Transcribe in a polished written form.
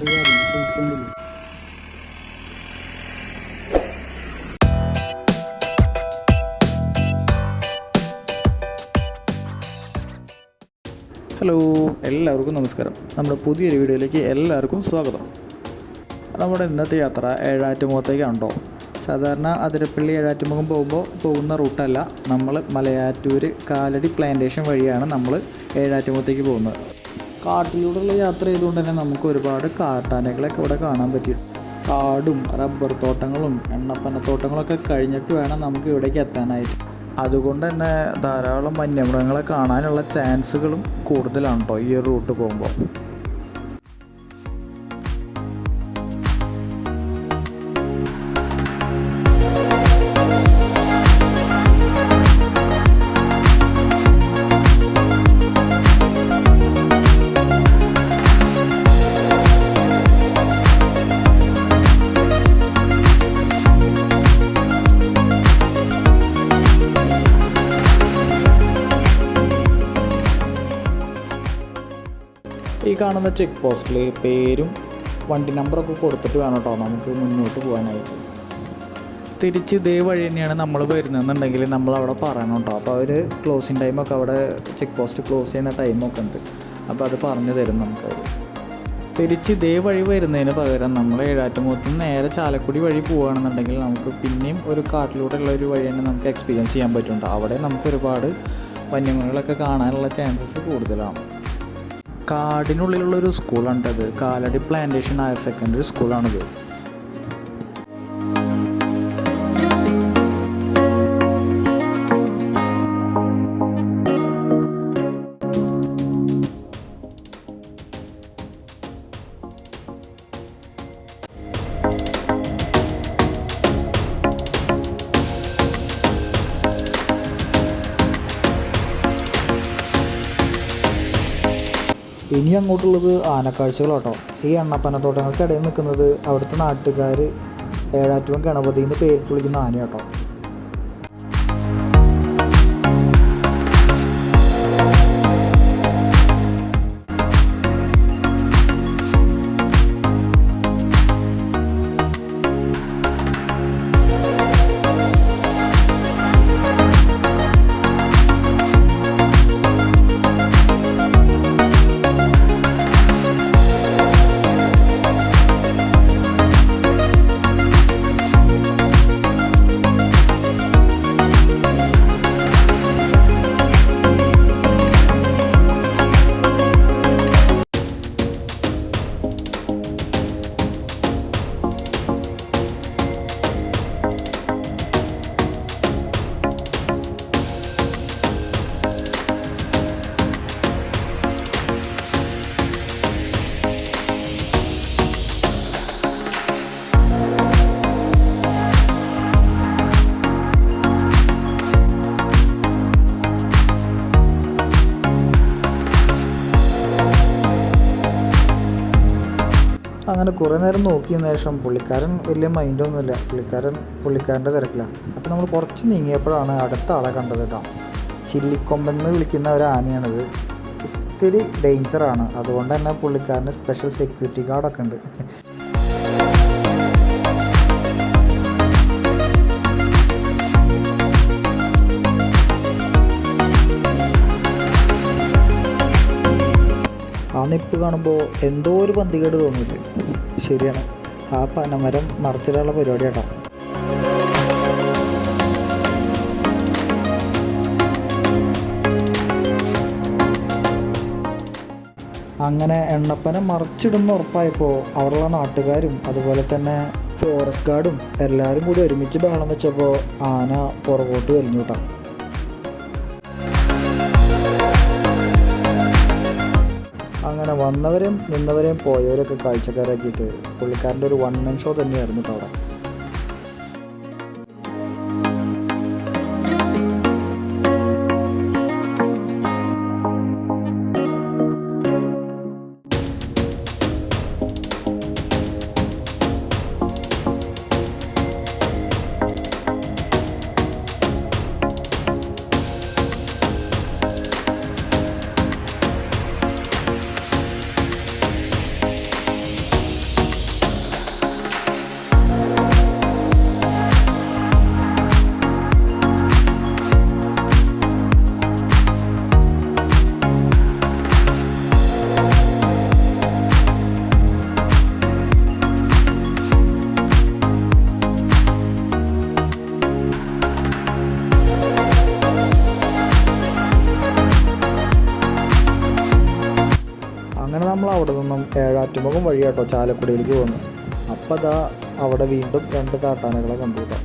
അറിയാതെ സൈസുണ്ടല്ലോ. ഹലോ, എല്ലാവർക്കും നമസ്കാരം. നമ്മുടെ പുതിയൊരു വീഡിയോയിലേക്ക് എല്ലാവർക്കും സ്വാഗതം. നമ്മുടെ ഇന്നത്തെ യാത്ര ഏഴാറ്റുമുഖത്തേക്കാണോ. സാധാരണ അതിരപ്പള്ളി ഏഴാറ്റുമുഖം പോകുന്ന റൂട്ടല്ല. നമ്മൾ മലയാറ്റൂർ കാലടി പ്ലാന്റേഷൻ വഴിയാണ് നമ്മൾ ഏഴാറ്റുമുഖത്തേക്ക് പോകുന്നത്. കാട്ടിലൂടെയുള്ള യാത്ര ചെയ്തുകൊണ്ട് തന്നെ നമുക്ക് ഒരുപാട് കാട്ടാനകളൊക്കെ ഇവിടെ കാണാൻ പറ്റി. കാടും റബ്ബർ തോട്ടങ്ങളും എണ്ണപ്പനത്തോട്ടങ്ങളൊക്കെ കഴിഞ്ഞിട്ട് വേണം നമുക്ക് ഇവിടേക്ക് എത്താനായിട്ട്. അതുകൊണ്ട് തന്നെ ധാരാളം വന്യമൃഗങ്ങളെ കാണാനുള്ള ചാൻസുകളും കൂടുതലാണ് കേട്ടോ ഈ റൂട്ട് പോകുമ്പോൾ. ഈ കാണുന്ന ചെക്ക് പോസ്റ്റിൽ പേരും വണ്ടി നമ്പറൊക്കെ കൊടുത്തിട്ട് വേണം കേട്ടോ നമുക്ക് മുന്നോട്ട് പോകാനായിട്ട്. തിരിച്ച് ഇതേ വഴി തന്നെയാണ് നമ്മൾ വരുന്നതെന്നുണ്ടെങ്കിൽ നമ്മളവിടെ പറയണം കേട്ടോ. അപ്പോൾ അവർ ക്ലോസിങ് ടൈമൊക്കെ അവിടെ ചെക്ക് പോസ്റ്റ് ക്ലോസ് ചെയ്യുന്ന ടൈമൊക്കെ ഉണ്ട്. അപ്പോൾ അത് പറഞ്ഞു തരും നമുക്കവർ. തിരിച്ച് ഇതേ വഴി വരുന്നതിന് പകരം നമ്മൾ ഏഴാറ്റുമുഖത്ത് നിന്ന് നേരെ ചാലക്കുടി വഴി പോവുകയാണെന്നുണ്ടെങ്കിൽ നമുക്ക് പിന്നെയും ഒരു കാട്ടിലൂടെയുള്ള ഒരു വഴി തന്നെ നമുക്ക് എക്സ്പീരിയൻസ് ചെയ്യാൻ പറ്റുന്നുണ്ട്. അവിടെ നമുക്ക് ഒരുപാട് വന്യമൃഗങ്ങളൊക്കെ കാണാനുള്ള ചാൻസസ് കൂടുതലാണ്. കാടിനുള്ളിലുള്ളൊരു സ്കൂളാണിത്. കാലടി പ്ലാന്റേഷൻ ഹയർ സെക്കൻഡറി സ്കൂളാണിത്. ഇനി അങ്ങോട്ടുള്ളത് ആനക്കാഴ്ചകളാട്ടോ. ഈ എണ്ണപ്പനത്തോട്ടങ്ങൾക്കിടയിൽ നിൽക്കുന്നത് അവിടുത്തെ നാട്ടുകാർ ഏഴാറ്റുമുഖം ഗണപതിന്ന് പേരിട്ട് വിളിക്കുന്ന ആനയാട്ടോ. അങ്ങനെ കുറേ നേരം നോക്കിയതിന് ശേഷം പുള്ളിക്കാരൻ വലിയ മൈൻഡൊന്നുമില്ല. പുള്ളിക്കാരൻ്റെ തിരക്കിലാണ്. അപ്പോൾ നമ്മൾ കുറച്ച് നീങ്ങിയപ്പോഴാണ് അടുത്ത ആളെ കണ്ടത് കേട്ടോ. ചില്ലിക്കൊമ്പെന്ന് വിളിക്കുന്ന ഒരു ആനയാണിത്. ഇത്തിരി ഡേഞ്ചറാണ്. അതുകൊണ്ട് തന്നെ പുള്ളിക്കാരന് സ്പെഷ്യൽ സെക്യൂരിറ്റി ഗാർഡൊക്കെ ഉണ്ട്. ആ നിപ്പ് കാണുമ്പോൾ എന്തോ ഒരു പന്തികേട് തോന്നിയിട്ട്. ശരിയാണ്, ആ പനമരം മറിച്ചിടാനുള്ള പരിപാടി കേട്ടോ. അങ്ങനെ എണ്ണപ്പന മറിച്ചിടുന്ന ഉറപ്പായപ്പോൾ അവിടെയുള്ള നാട്ടുകാരും അതുപോലെ തന്നെ ഫോറസ്റ്റ് ഗാർഡും എല്ലാവരും കൂടി ഒരുമിച്ച് ബഹളം വെച്ചപ്പോൾ ആന പുറകോട്ട് വലിഞ്ഞു കേട്ടോ. അങ്ങനെ വന്നവരെയും നിന്നവരെയും പോയവരൊക്കെ കാഴ്ചക്കാരാക്കിയിട്ട് പുള്ളിക്കാരൻ്റെ ഒരു വൺ മാൻ ഷോ തന്നെയായിരുന്നു കേട്ടോ അവിടെ. അവിടെ നിന്നും ഏഴാറ്റുമുഖം വഴി കേട്ടോ ചാലക്കുടിയിലേക്ക് പോകുന്നത്. അപ്പോൾ അതാ അവിടെ വീണ്ടും 2 കാട്ടാനകളെ കണ്ടു കേട്ടോ.